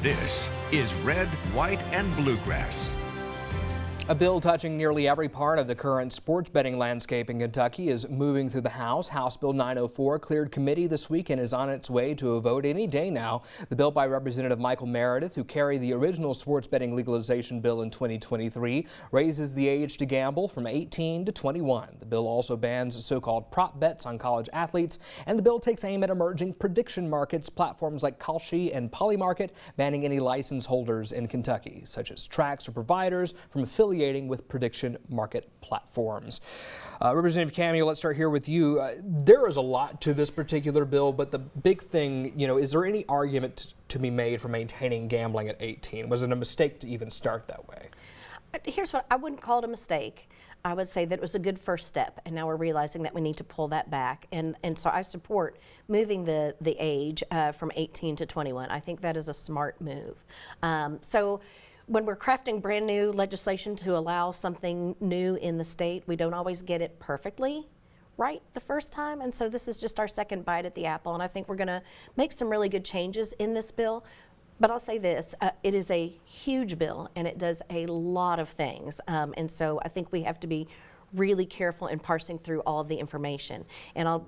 This is Red, White, and Bluegrass. A bill touching nearly every part of the current sports betting landscape in Kentucky is moving through the House. House Bill 904 cleared committee this week and is on its way to a vote any day now. The bill by Representative Michael Meredith, who carried the original sports betting legalization bill in 2023, raises the age to gamble from 18 to 21. The bill also bans so-called prop bets on college athletes, and the bill takes aim at emerging prediction markets, platforms like Kalshi and Polymarket, banning any license holders in Kentucky, such as tracks or providers from affiliating with prediction market platforms. Representative Camuel, let's start here with you. There is a lot to this particular bill, but the big thing, is there any argument to be made for maintaining gambling at 18? Was it a mistake to even start that way? Here's what I wouldn't call it a mistake. I would say that it was a good first step, and now we're realizing that we need to pull that back. And so I support moving the age from 18 to 21. I think that is a smart move. So when we're crafting brand new legislation to allow something new in the state, we don't always get it perfectly right the first time, and so this is just our second bite at the apple, and I think we're going to make some really good changes in this bill. But I'll say this, it is a huge bill and it does a lot of things, and so I think we have to be really careful in parsing through all of the information. And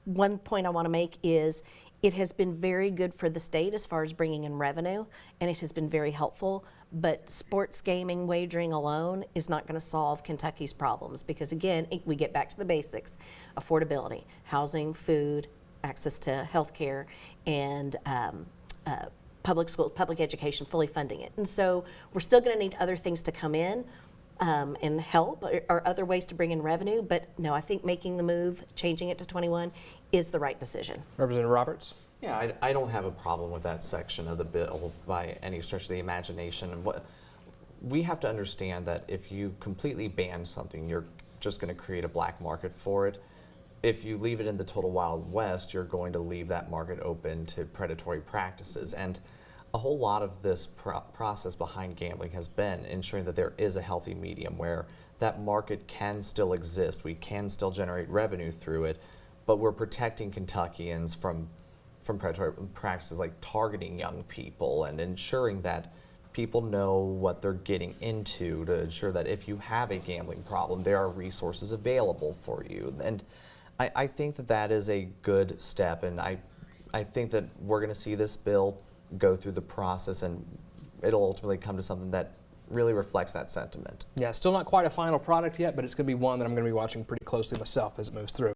one point I want to make is it has been very good for the state as far as bringing in revenue, and it has been very helpful, but sports gaming wagering alone is not going to solve Kentucky's problems, because again, we get back to the basics: affordability, housing, food, access to health care, and public schools, public education, fully funding it. And so we're still going to need other things to come in and help, or other ways to bring in revenue. But no, I think making the move, changing it to 21, is the right decision. Representative Roberts? Yeah, I don't have a problem with that section of the bill by any stretch of the imagination. And what we have to understand, that if you completely ban something, you're just going to create a black market for it. If you leave it in the total Wild West, you're going to leave that market open to predatory practices. And a whole lot of this process behind gambling has been ensuring that there is a healthy medium where that market can still exist. We can still generate revenue through it, but we're protecting Kentuckians from predatory practices like targeting young people and ensuring that people know what they're getting into, to ensure that if you have a gambling problem, there are resources available for you. And I think that that is a good step, and I think that we're going to see this bill go through the process, and it'll ultimately come to something that really reflects that sentiment. Yeah, still not quite a final product yet, but it's going to be one that I'm going to be watching pretty closely myself as it moves through.